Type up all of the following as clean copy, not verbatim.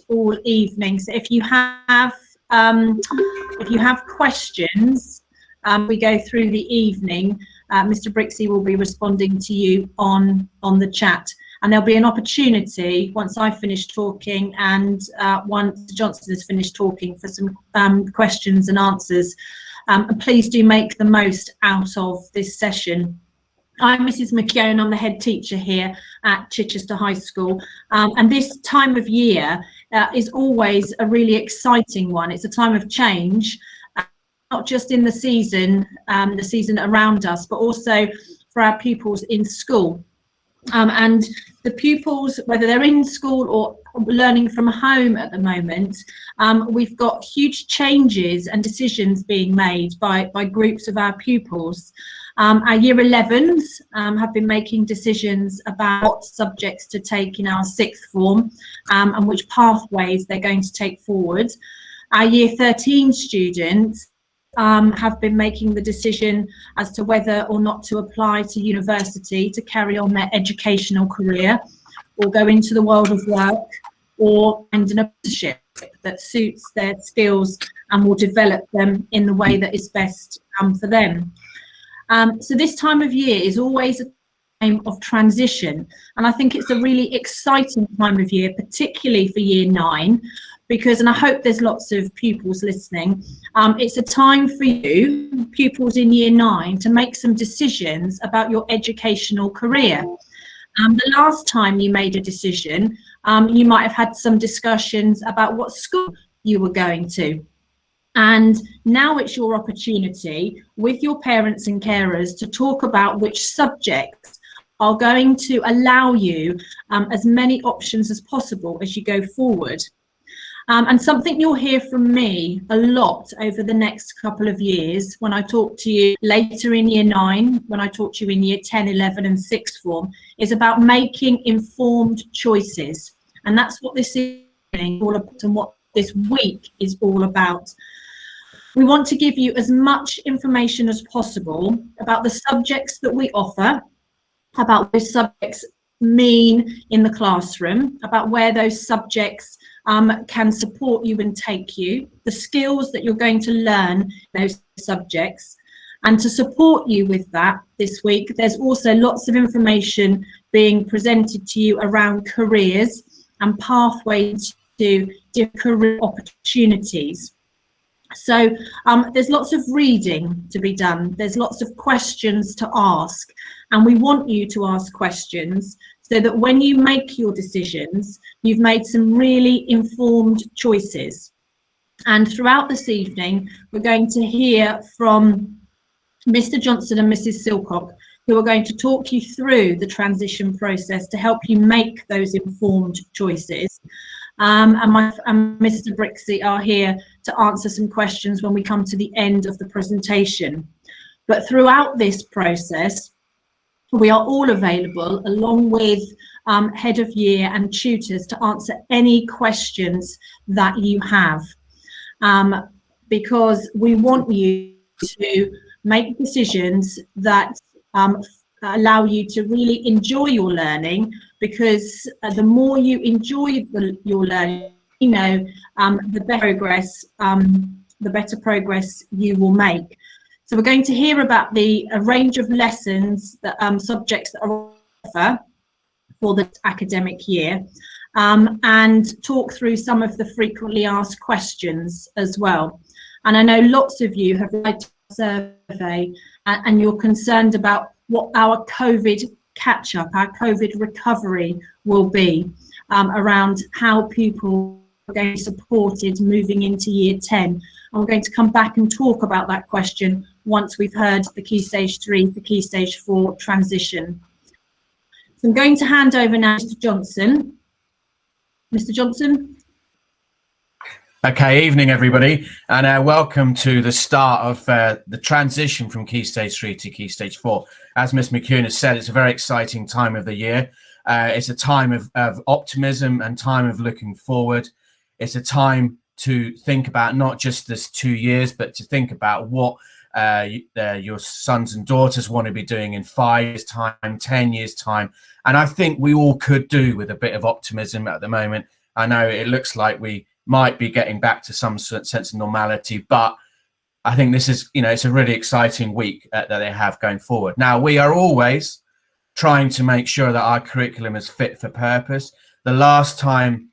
all evening. So if you have questions, we go through the evening. Mr. Brixey will be responding to you on the chat, and there'll be an opportunity once I finish talking and once Johnson has finished talking for some questions and answers. And please do make the most out of this session. I'm Mrs McKeown, I'm the head teacher here at Chichester High School, and this time of year is always a really exciting one. It's a time of change, not just in the season around us, but also for our pupils in school. And the pupils, whether they're in school or learning from home at the moment, we've got huge changes and decisions being made by groups of our pupils. Our year 11s have been making decisions about what subjects to take in our sixth form and which pathways they're going to take forward. Our year 13 students have been making the decision as to whether or not to apply to university to carry on their educational career or go into the world of work or find an apprenticeship that suits their skills and will develop them in the way that is best for them. So this time of year is always a time of transition, and I think it's a really exciting time of year, particularly for year 9, because, and I hope there's lots of pupils listening, it's a time for you, pupils in year 9, to make some decisions about your educational career. The last time you made a decision, you might have had some discussions about what school you were going to. And now it's your opportunity with your parents and carers to talk about which subjects are going to allow you as many options as possible as you go forward. And something you'll hear from me a lot over the next couple of years when I talk to you later in year 9, when I talk to you in year 10, 11 and sixth form, is about making informed choices. And that's what this is all about and what this week is all about. We want to give you as much information as possible about the subjects that we offer, about what those subjects mean in the classroom, about where those subjects can support you and take you, the skills that you're going to learn in those subjects. And to support you with that this week, there's also lots of information being presented to you around careers and pathways to different career opportunities. So there's lots of reading to be done, there's lots of questions to ask, and we want you to ask questions so that when you make your decisions, you've made some really informed choices. And throughout this evening, we're going to hear from Mr. Johnson and Mrs. Silcock, who are going to talk you through the transition process to help you make those informed choices. And Mr. Brixey are here to answer some questions when we come to the end of the presentation. But throughout this process, we are all available along with head of year and tutors to answer any questions that you have, because we want you to make decisions that allow you to really enjoy your learning, because the more you enjoy your learning, you know, the better progress you will make. So we're going to hear about a range of lessons, that subjects that are offered for the academic year, and talk through some of the frequently asked questions as well. And I know lots of you have read the survey and you're concerned about what our COVID catch-up, our COVID recovery will be around how people are going to be supported moving into year 10. And we're going to come back and talk about that question once we've heard the Key Stage 3, the Key Stage 4 transition. So I'm going to hand over now to Mr. Johnson. Mr. Johnson. Okay, evening everybody, and welcome to the start of the transition from Key Stage 3 to Key Stage 4. As Miss McKeown has said, it's a very exciting time of the year. It's a time of optimism and time of looking forward. It's a time to think about not just this 2 years, but to think about what your sons and daughters want to be doing in 5 years' time, 10 years' time. And I think we all could do with a bit of optimism at the moment I know it looks like we might be getting back to some sense of normality, but I think this is, it's a really exciting week that they have going forward. Now, we are always trying to make sure that our curriculum is fit for purpose. The last time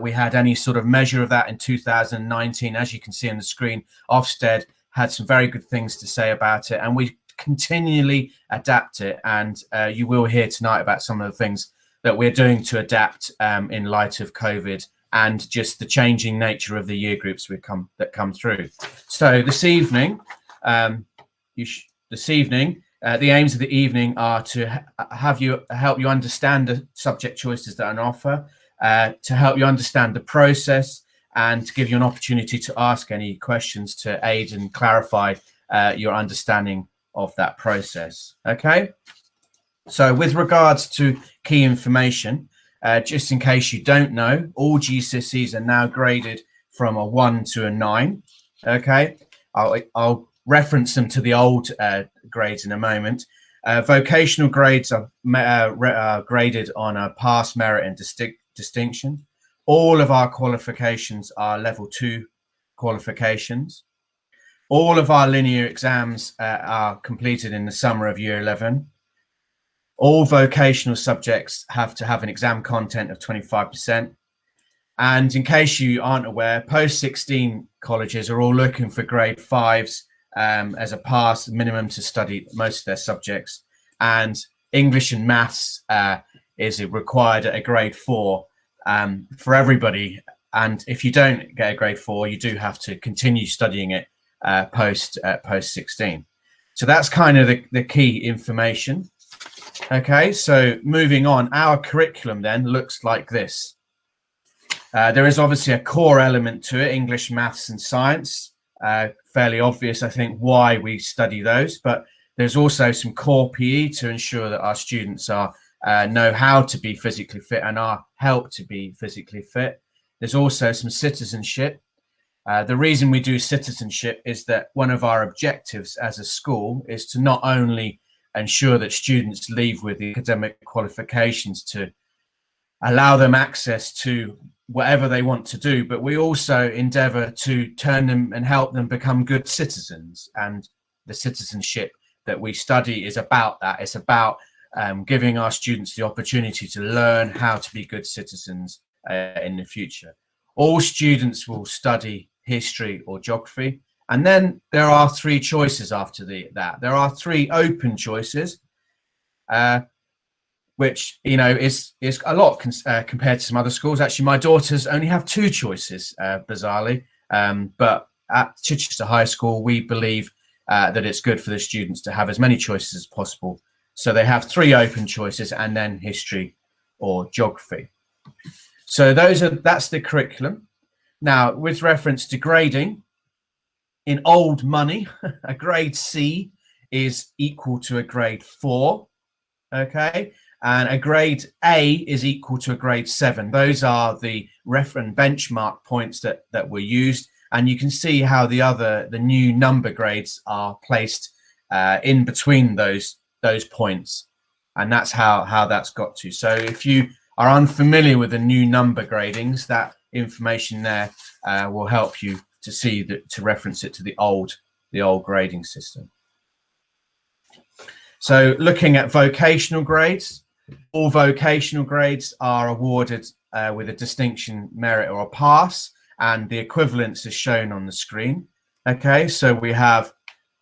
we had any sort of measure of that in 2019, as you can see on the screen, Ofsted had some very good things to say about it, and we continually adapt it. And you will hear tonight about some of the things that we're doing to adapt in light of COVID and just the changing nature of the year groups that come through. So this evening, the aims of the evening are to help you understand the subject choices that are on offer, to help you understand the process, and to give you an opportunity to ask any questions to aid and clarify your understanding of that process. Okay, so with regards to key information, just in case you don't know, all GCSEs are now graded from a 1 to a 9. Okay, I'll reference them to the old grades in a moment. Vocational grades are graded on a pass, merit and distinction. All of our qualifications are level 2 qualifications. All of our linear exams are completed in the summer of year 11. All vocational subjects have to have an exam content of 25%. And in case you aren't aware, post-16 colleges are all looking for grade 5s as a pass minimum to study most of their subjects. And English and maths is required at a grade 4 for everybody. And if you don't get a grade 4, you do have to continue studying it post 16. So that's kind of the key information. Okay, so moving on, our curriculum then looks like this. There is obviously a core element to it, English, maths and science. Fairly obvious, I think, why we study those, but there's also some core PE to ensure that our students know how to be physically fit and are helped to be physically fit. There's also some citizenship. The reason we do citizenship is that one of our objectives as a school is to not only ensure that students leave with the academic qualifications to allow them access to whatever they want to do, but we also endeavour to turn them and help them become good citizens. And the citizenship that we study is about that. It's about giving our students the opportunity to learn how to be good citizens in the future. All students will study history or geography. And then there are 3 choices after that. There are 3 open choices, which, is a lot compared to some other schools. Actually, my daughters only have 2 choices, bizarrely. But at Chichester High School, we believe that it's good for the students to have as many choices as possible. So they have 3 open choices and then history or geography. So that's the curriculum. Now, with reference to grading, in old money, a grade C is equal to a grade 4, okay? And a grade A is equal to a grade 7. Those are the reference benchmark points that were used. And you can see how the new number grades are placed in between those points. And that's how that's got to. So if you are unfamiliar with the new number gradings, that information there will help you to see that, to reference it to the old grading system. So looking at vocational grades, all vocational grades are awarded with a distinction, merit or a pass, and the equivalence is shown on the screen. Okay, so we have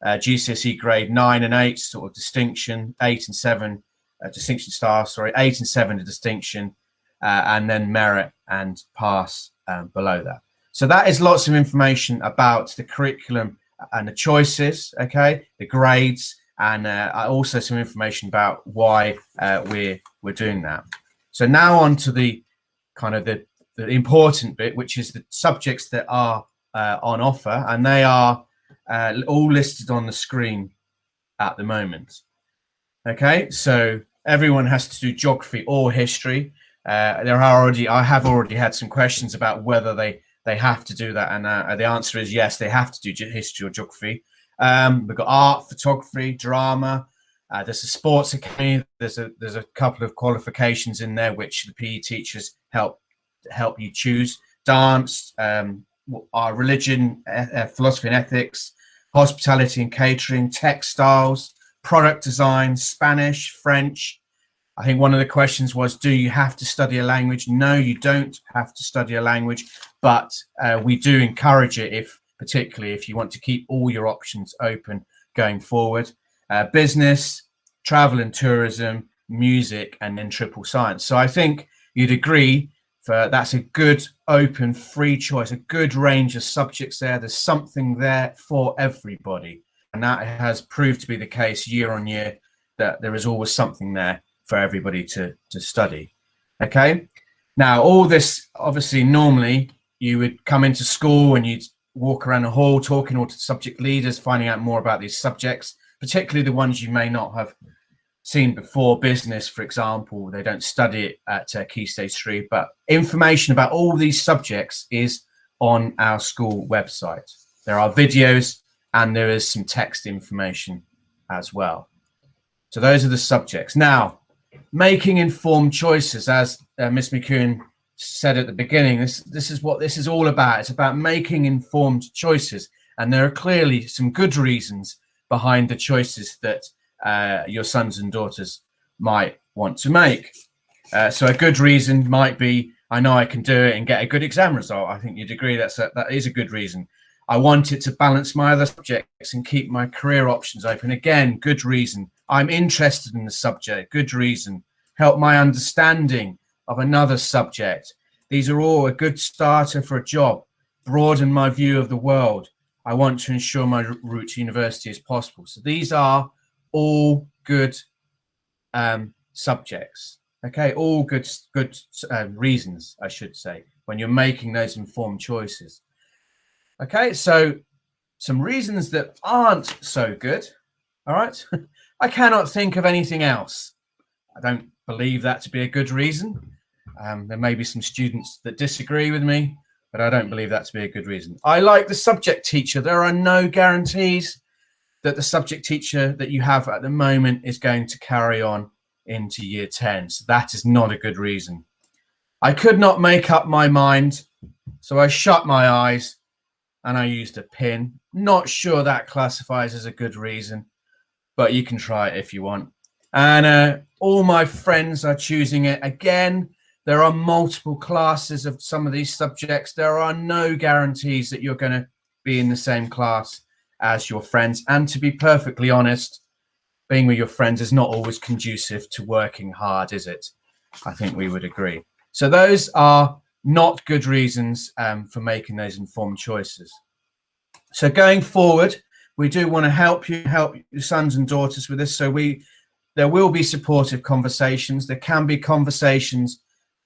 GCSE grade 9 and 8 sort of distinction, 8 and 7 distinction star, sorry, 8 and 7 to distinction, and then merit and pass below that. So that is lots of information about the curriculum and the choices, okay, the grades, and also some information about why we're doing that. So now on to the kind of the important bit, which is the subjects that are on offer, and they are all listed on the screen at the moment. Okay, so everyone has to do geography or history. I have already had some questions about whether they have to do that, and the answer is yes, they have to do history or geography. We've got art, photography, drama. There's a sports academy. There's a couple of qualifications in there which the PE teachers help help you choose dance, our religion, philosophy and ethics, hospitality and catering, textiles, product design, Spanish, French. I think one of the questions was, do you have to study a language? No, you don't have to study a language, but we do encourage it, particularly if you want to keep all your options open going forward. Business, travel and tourism, music, and then triple science. So I think you'd agree that's a good, open, free choice, a good range of subjects there. There's something there for everybody. And that has proved to be the case year on year, that there is always something there for everybody to study. Okay. Now, all this, obviously, normally you would come into school and you'd walk around the hall talking to subject leaders, finding out more about these subjects, particularly the ones you may not have seen before. Business, for example, they don't study it at Key Stage 3, but information about all these subjects is on our school website. There are videos and there is some text information as well. So those are the subjects. Now, making informed choices, as Miss McKeown said at the beginning, this is what this is all about. It's about making informed choices, and there are clearly some good reasons behind the choices that your sons and daughters might want to make. So a good reason might be, I know I can do it and get a good exam result. I think you'd agree that is a good reason. I want it to balance my other subjects and keep my career options open. Again, good reason. I'm interested in the subject. Good reason. Help my understanding of another subject. These are all a good starter for a job. Broaden my view of the world. I want to ensure my route to university is possible. So these are all good subjects. Okay, all good reasons, I should say, when you're making those informed choices. Okay, so some reasons that aren't so good. All right, I cannot think of anything else. I don't believe that to be a good reason. There may be some students that disagree with me, but I don't believe that to be a good reason. I like the subject teacher. There are no guarantees that the subject teacher that you have at the moment is going to carry on into year 10. So that is not a good reason. I could not make up my mind, so I shut my eyes and I used a pin. Not sure that classifies as a good reason, but you can try it if you want. And all my friends are choosing it. Again, there are multiple classes of some of these subjects. There are no guarantees that you're going to be in the same class as your friends. And to be perfectly honest, being with your friends is not always conducive to working hard, is it? I think we would agree. So those are not good reasons for making those informed choices. So going forward, we do want to help your sons and daughters with this. So there will be supportive conversations. There can be conversations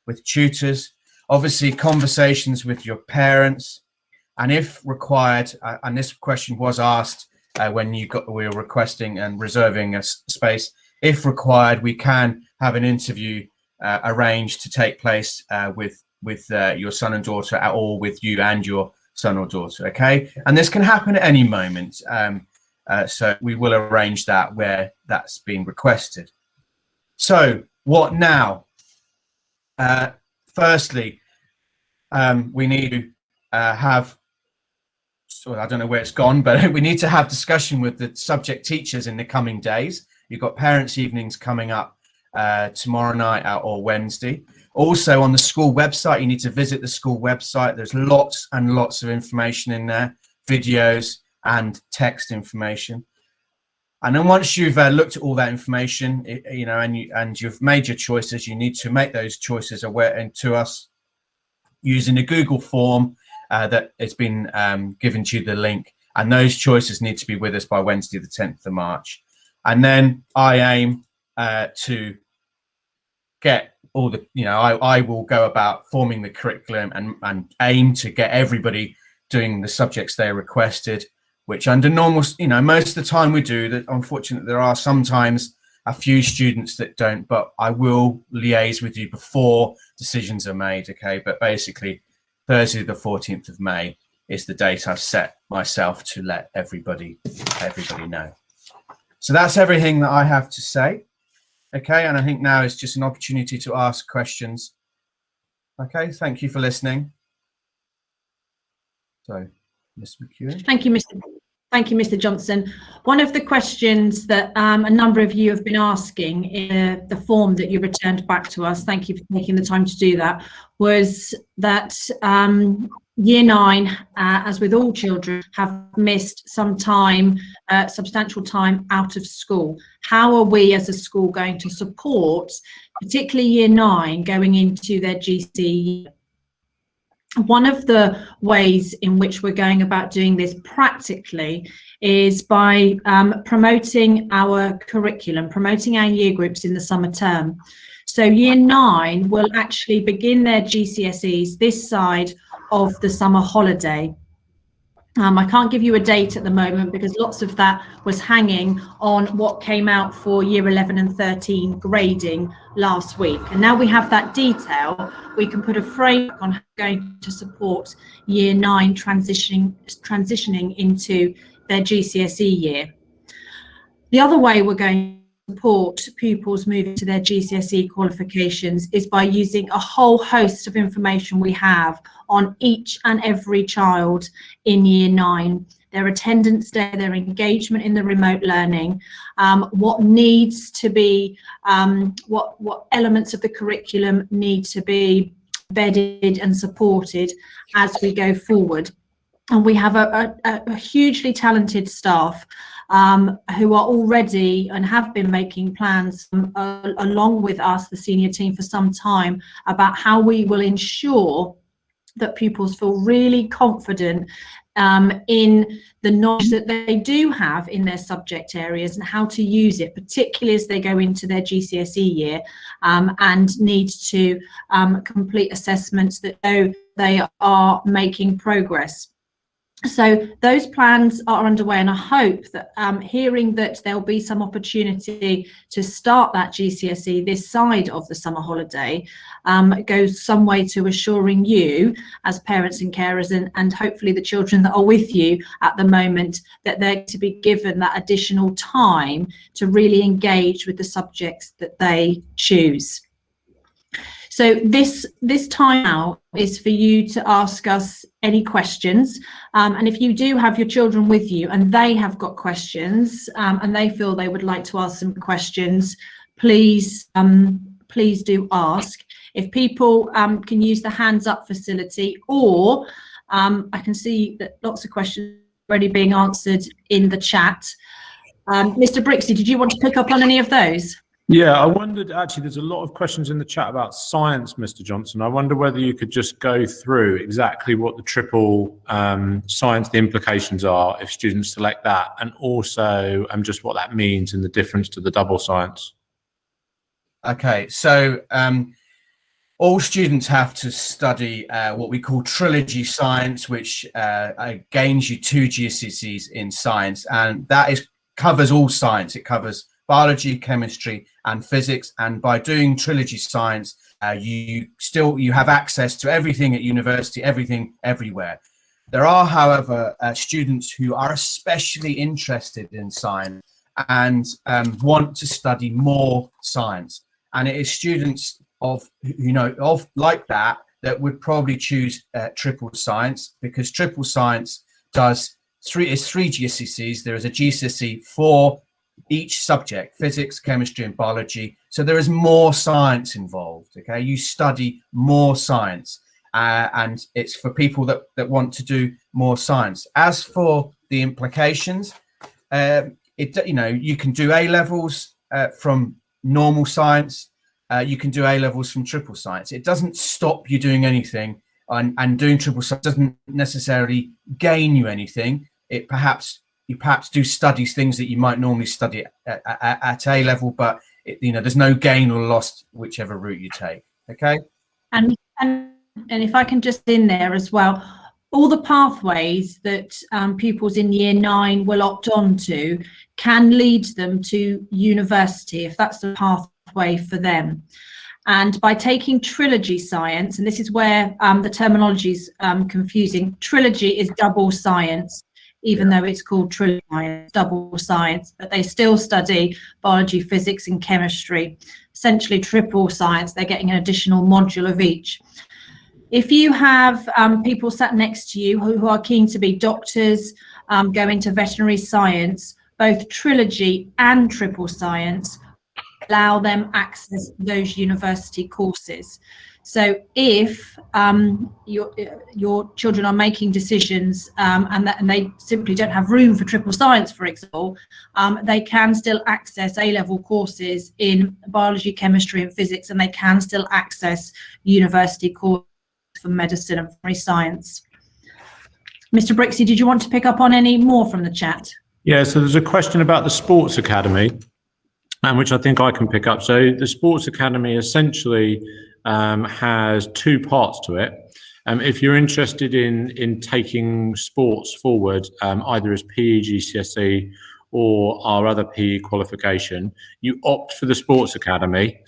with tutors, obviously conversations with your parents, and if required, and this question was asked when we were requesting and reserving a space, if required, we can have an interview arranged to take place with your son and daughter, or with you and your son or daughter. Okay, and this can happen at any moment. So we will arrange that where that's been requested. So what now? Firstly, we need to have, so I don't know where it's gone, but we need to have discussion with the subject teachers in the coming days. You've got parents' evenings coming up tomorrow night or Wednesday. Also on the school website, you need to visit the school website. There's lots and lots of information in there, videos and text information. And then once you've looked at all that information, you know, and you've made your choices, you need to make those choices aware and to us using a Google form that has been given to you, the link. And those choices need to be with us by Wednesday, the 10th of March. And then I aim to get all the, you know, I will go about forming the curriculum and aim to get everybody doing the subjects they requested, which under normal, you know, most of the time we do. That unfortunately there are sometimes a few students that don't, but I will liaise with you before decisions are made. Okay, but basically Thursday the 14th of May is the date I've set myself to let everybody know. So that's everything that I have to say. Okay, and I think now is just an opportunity to ask questions Okay, thank you for listening. So, Ms McKeown. Thank you, Mr. Johnson. One of the questions that a number of you have been asking in the form that you returned back to us, thank you for taking the time to do that, was that Year 9, as with all children, have missed some time, substantial time out of school. How are we as a school going to support, particularly Year 9, going into their GCE? One of the ways in which we're going about doing this practically is by promoting our curriculum, promoting our year groups in the summer term. So Year 9 will actually begin their GCSEs this side of the summer holiday. I can't give you a date at the moment because lots of that was hanging on what came out for Year 11 and 13 grading last week. And now we have that detail, we can put a framework on how we're going to support Year 9 transitioning into their GCSE year. The other way we're going to support pupils moving to their GCSE qualifications is by using a whole host of information we have on each and every child in Year 9, their attendance day, their engagement in the remote learning, what needs to be, what elements of the curriculum need to be bedded and supported as we go forward. And we have a hugely talented staff who are already and have been making plans along with us, the senior team, for some time about how we will ensure that pupils feel really confident in the knowledge that they do have in their subject areas and how to use it, particularly as they go into their GCSE year and need to complete assessments that show they are making progress. So those plans are underway, and I hope that hearing that there'll be some opportunity to start that GCSE this side of the summer holiday goes some way to assuring you as parents and carers and hopefully the children that are with you at the moment that they're to be given that additional time to really engage with the subjects that they choose. So this time now is for you to ask us any questions, and if you do have your children with you and they have got questions and they feel they would like to ask some questions, please do ask. If people can use the hands up facility, or I can see that lots of questions are already being answered in the chat. Mr. Brixey, did you want to pick up on any of those? Yeah, I wondered, actually, there's a lot of questions in the chat about science, Mr. Johnson. I wonder whether you could just go through exactly what the triple science, the implications are if students select that, and also just what that means and the difference to the double science. Okay, so all students have to study what we call trilogy science, which gains you 2 GCSEs in science, and that covers all science. It covers biology, chemistry and physics, and by doing trilogy science you have access to everything at university, everything everywhere. There are, however, students who are especially interested in science and want to study more science, and it is students like that would probably choose triple science, because triple science is 3 GCSEs. There is a GCSE for each subject: physics, chemistry and biology. So there is more science involved. Okay, you study more science, and it's for people that want to do more science. As for the implications, you can do A levels from normal science, you can do A levels from triple science. It doesn't stop you doing anything, and doing triple science doesn't necessarily gain you anything. You perhaps do studies, things that you might normally study at A level, but there's no gain or loss whichever route you take. Okay. And if I can just in there as well, all the pathways that pupils in Year 9 will opt on to can lead them to university if that's the pathway for them. And by taking trilogy science, and this is where the terminology is confusing, trilogy is double science. Even though it's called trilogy science, double science, but they still study biology, physics and chemistry. Essentially triple science, they're getting an additional module of each. If you have people sat next to you who are keen to be doctors, go into veterinary science, both trilogy and triple science, allow them access to those university courses. So if your children are making decisions and they simply don't have room for triple science, for example, they can still access A-level courses in biology, chemistry and physics, and they can still access university courses for medicine and veterinary science. Mr. Brixey, did you want to pick up on any more from the chat? Yeah, so there's a question about the Sports Academy, which I think I can pick up. So the Sports Academy essentially has two parts to it. If you're interested in taking sports forward, either as PE GCSE or our other PE qualification, you opt for the Sports Academy.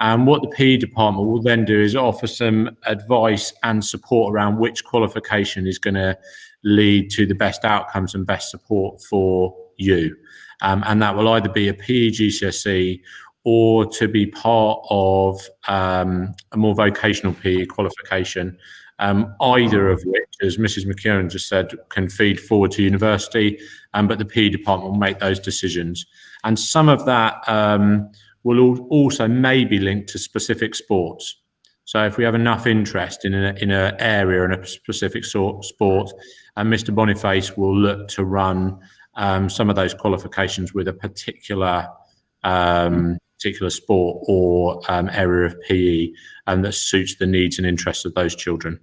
And what the PE department will then do is offer some advice and support around which qualification is going to lead to the best outcomes and best support for you. And that will either be a PE GCSE or to be part of a more vocational PE qualification, either of which, as Mrs McKeown just said, can feed forward to university, but the PE department will make those decisions. And some of that will also maybe linked to specific sports. So if we have enough interest in an area, in a specific sport, and Mr Boniface will look to run some of those qualifications with a particular sport or area of PE that suits the needs and interests of those children.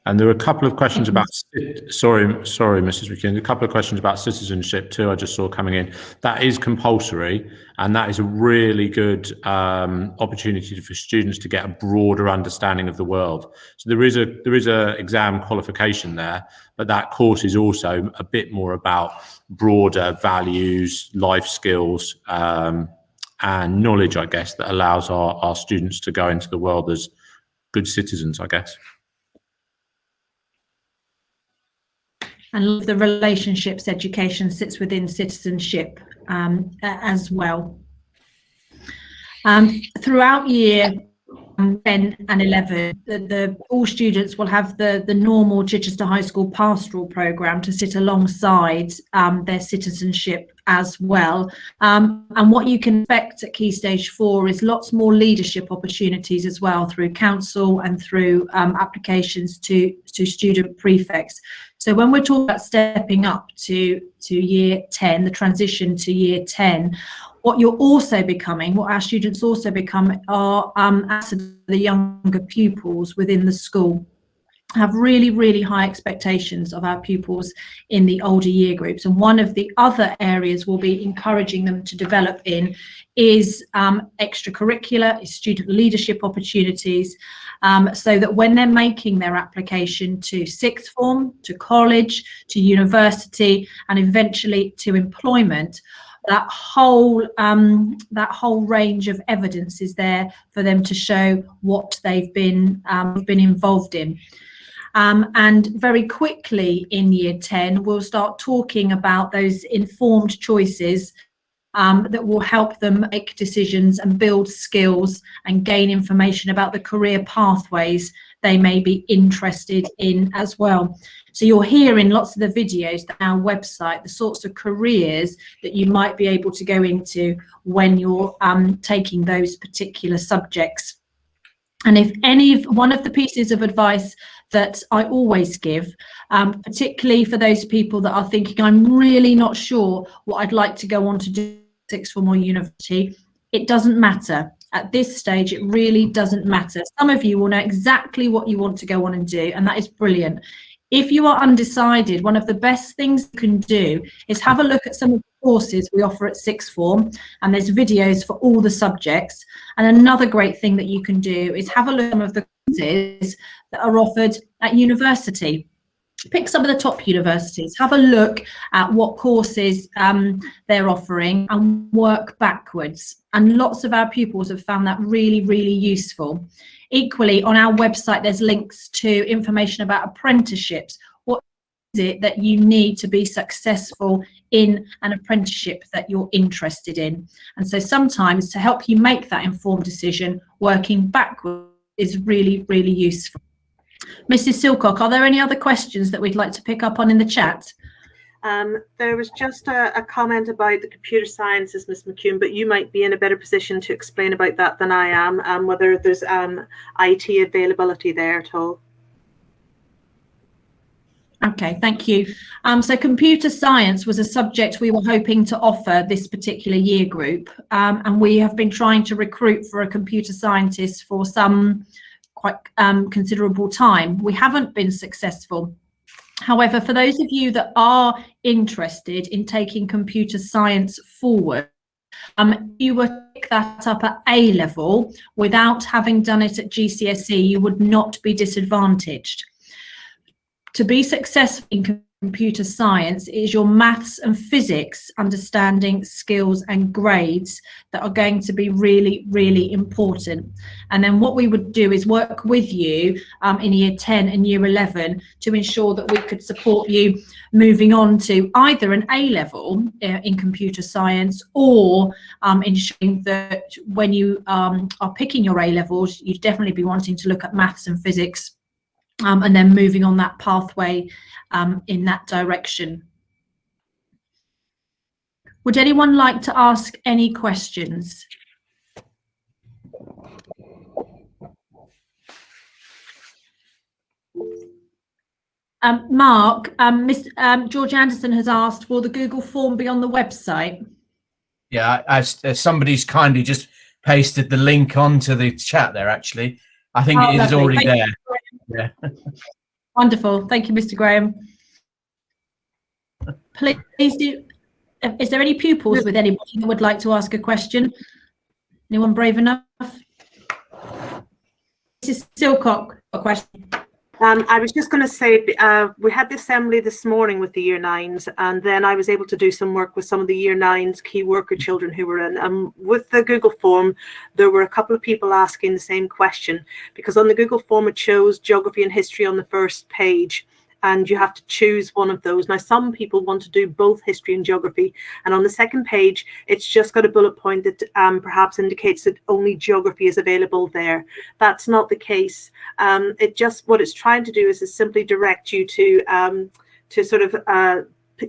And there were a couple of questions about, sorry, Mrs McKeown, a couple of questions about citizenship too, I just saw coming in. That is compulsory, and that is a really good opportunity for students to get a broader understanding of the world. So there is a exam qualification there, but that course is also a bit more about broader values, life skills, and knowledge, I guess, that allows our students to go into the world as good citizens, I guess. And the relationships education sits within citizenship as well. Throughout year 10 and 11, all students will have the normal Chichester High School pastoral programme to sit alongside their citizenship as well. And what you can expect at Key Stage 4 is lots more leadership opportunities as well, through council and through applications to student prefects. So when we're talking about stepping up to year 10, the transition to year 10, what you're also becoming, what our students also become, are the younger pupils within the school. Have really, really high expectations of our pupils in the older year groups. And one of the other areas we'll be encouraging them to develop in is extracurricular, is student leadership opportunities, so that when they're making their application to sixth form, to college, to university, and eventually to employment, that whole range of evidence is there for them to show what they've been involved in. And very quickly in year 10, we'll start talking about those informed choices that will help them make decisions and build skills and gain information about the career pathways they may be interested in as well. So you'll hear in lots of the videos on our website the sorts of careers that you might be able to go into when you're taking those particular subjects. And if one of the pieces of advice that I always give, particularly for those people that are thinking, I'm really not sure what I'd like to go on to do sixth form or university, it doesn't matter. At this stage, it really doesn't matter. Some of you will know exactly what you want to go on and do, and that is brilliant. If you are undecided, one of the best things you can do is have a look at some of the courses we offer at sixth form, and there's videos for all the subjects. And another great thing that you can do is have a look at some of the courses that are offered at university. Pick some of the top universities, have a look at what courses they're offering and work backwards. And lots of our pupils have found that really, really useful. Equally, on our website, there's links to information about apprenticeships. What it that you need to be successful in an apprenticeship that you're interested in? And so sometimes to help you make that informed decision, working backwards is really, really useful. Mrs Silcock, are there any other questions that we'd like to pick up on in the chat? There was just a comment about the computer sciences, Ms McKeown, but you might be in a better position to explain about that than I am, whether there's IT availability there at all. Okay, thank you. So computer science was a subject we were hoping to offer this particular year group, and we have been trying to recruit for a computer scientist for some quite considerable time. We haven't been successful. However, for those of you that are interested in taking computer science forward, you would pick that up at A level without having done it at GCSE, you would not be disadvantaged. To be successful in computer science is your maths and physics understanding, skills and grades that are going to be really, really important. And then what we would do is work with you in year 10 and year 11 to ensure that we could support you moving on to either an A level in computer science, or ensuring that when you are picking your A levels, you'd definitely be wanting to look at maths and physics, and then moving on that pathway in that direction. Would anyone like to ask any questions? Mark, George Anderson has asked, will the Google form be on the website? Yeah, as somebody's kindly just pasted the link onto the chat there, actually. I think it is already there. Yeah. Wonderful. Thank you, Mr. Graham. Please do. Is there any pupils with anybody that would like to ask a question? Anyone brave enough? Mrs. Silcock, a question. I was just going to say, we had the assembly this morning with the year 9s, and then I was able to do some work with some of the year 9s key worker children who were in. With the Google form, there were a couple of people asking the same question, because on the Google form it shows geography and history on the first page, and you have to choose one of those. Now, some people want to do both history and geography, and on the second page, it's just got a bullet point that perhaps indicates that only geography is available there. That's not the case. What it's trying to do is simply direct you to sort of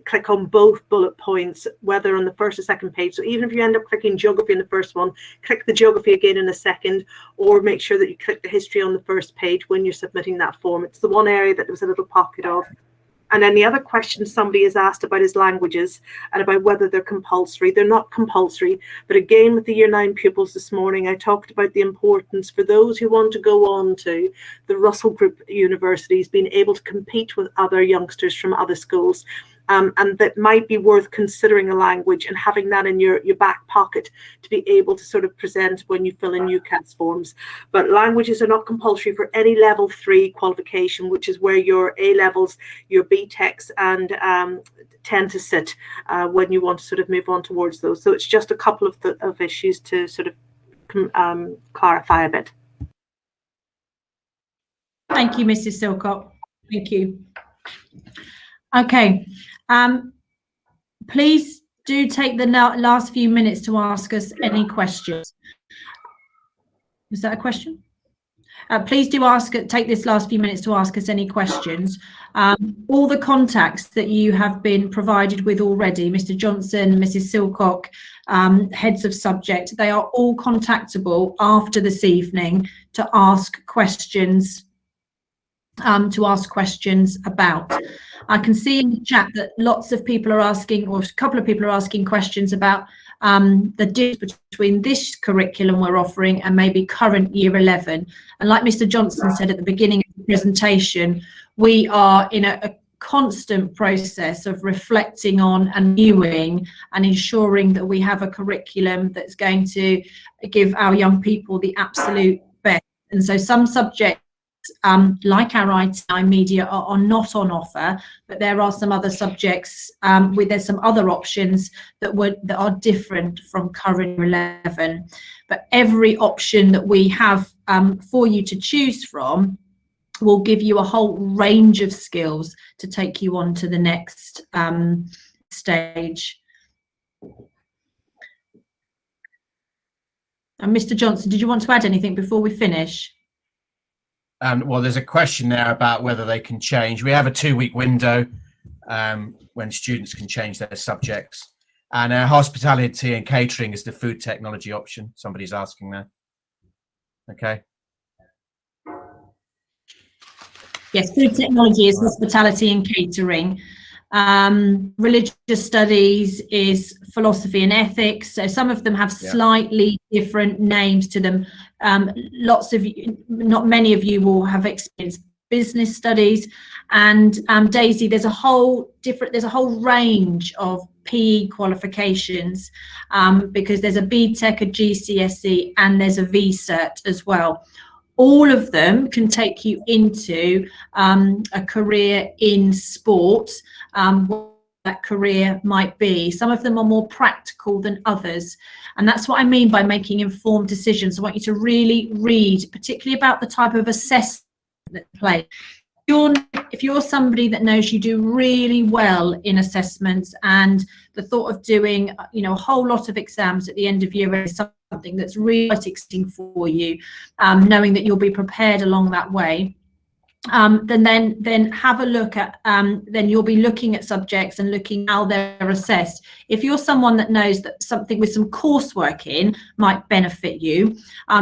click on both bullet points, whether on the first or second page. So even if you end up clicking geography in the first one, click the geography again in the second, or make sure that you click the history on the first page when you're submitting that form. It's the one area that there was a little pocket of. And then the other question somebody has asked about is languages and about whether they're compulsory. They're not compulsory, but again, with the year 9 pupils this morning, I talked about the importance for those who want to go on to the Russell Group universities being able to compete with other youngsters from other schools. And that might be worth considering a language and having that in your back pocket to be able to sort of present when you fill in UCAS forms. But languages are not compulsory for any level 3 qualification, which is where your A levels, your BTECs and tend to sit when you want to sort of move on towards those. So it's just a couple of issues to sort of clarify a bit. Thank you, Mrs. Silcock. Thank you. Okay. Please do take the last few minutes to ask us any questions. Was that a question? Please do take this last few minutes to ask us any questions. All the contacts that you have been provided with already, Mr. Johnson, Mrs. Silcock, heads of subject, they are all contactable after this evening to ask questions about. I can see in the chat that lots of people are asking, or a couple of people are asking questions about the difference between this curriculum we're offering and maybe current year 11. And like Mr. Johnson said at the beginning of the presentation, we are in a constant process of reflecting on and renewing and ensuring that we have a curriculum that's going to give our young people the absolute best. And so some subjects like our IT media are not on offer, but there are some other subjects where there's some other options that are different from current 11. But every option that we have for you to choose from will give you a whole range of skills to take you on to the next stage. And Mr. Johnson, did you want to add anything before we finish? Well, there's a question there about whether they can change. We have a 2-week window when students can change their subjects. And hospitality and catering is the food technology option. Somebody's asking there. Okay. Yes, food technology is hospitality and catering. Religious studies is philosophy and ethics. So some of them have slightly different names to them. Lots of you, not many of you, will have experienced business studies. And Daisy, there's a whole range of PE qualifications, because there's a BTEC, a GCSE, and there's a VCERT as well. All of them can take you into a career in sport, what that career might be. Some of them are more practical than others. And that's what I mean by making informed decisions. I want you to really read, particularly about the type of assessment that play. If you're somebody that knows you do really well in assessments, and the thought of doing, a whole lot of exams at the end of year is something that's really exciting for you, knowing that you'll be prepared along that way, then have a look at, then you'll be looking at subjects and looking how they're assessed. If you're someone that knows that something with some coursework in might benefit you,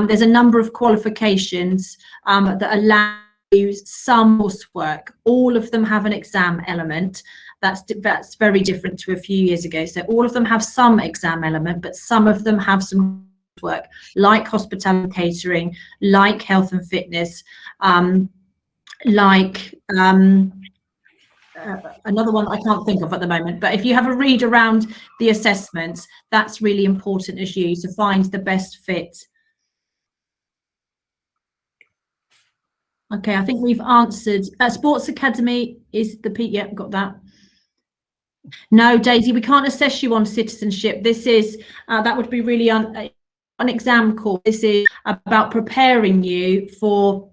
there's a number of qualifications that allow some coursework. All of them have an exam element. That's very different to a few years ago. So all of them have some exam element, but some of them have some work, like hospitality and catering, like health and fitness, like another one I can't think of at the moment. But if you have a read around the assessments, that's really important as you to find the best fit. Okay, I think we've answered. Sports Academy is the P. Yeah, got that. No, Daisy, we can't assess you on citizenship. This is that would be really an exam course. This is about preparing you for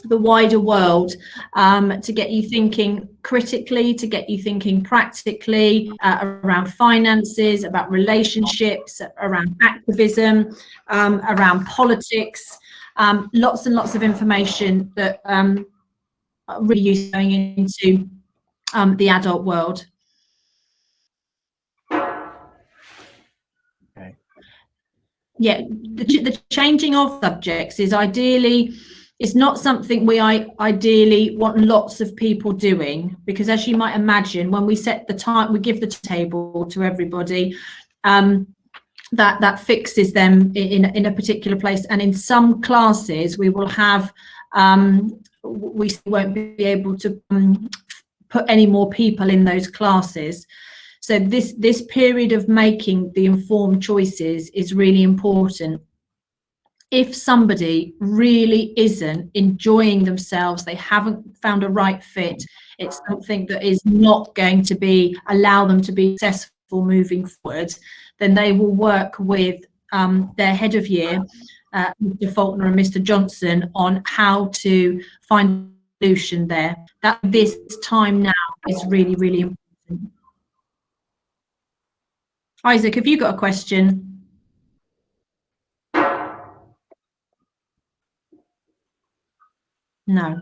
the wider world, to get you thinking critically, to get you thinking practically, around finances, about relationships, around activism, around politics. Lots and lots of information that are really useful going into the adult world. Okay. Yeah, the changing of subjects is ideally, it's not something we ideally want lots of people doing, because as you might imagine, when we set the time, we give the table to everybody, that fixes them in a particular place. And in some classes we will have, we won't be able to put any more people in those classes. So this period of making the informed choices is really important. If somebody really isn't enjoying themselves, they haven't found a right fit, it's something that is not going to allow them to be successful moving forward, then they will work with their head of year, Mr. Faulkner and Mr. Johnson, on how to find a solution there. That this time now is really, really important. Isaac, have you got a question? No.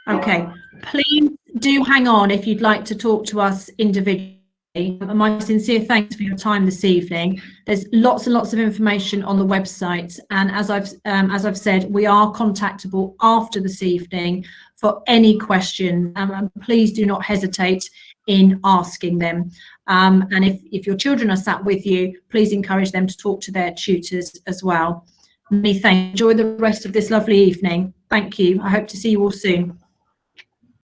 Okay, please do hang on if you'd like to talk to us individually. My sincere thanks for your time this evening. There's lots and lots of information on the website, and as I've said, we are contactable after this evening for any question, and please do not hesitate in asking them. And if your children are sat with you, please encourage them to talk to their tutors as well. Many thanks. Enjoy the rest of this lovely evening. Thank you. I hope to see you all soon.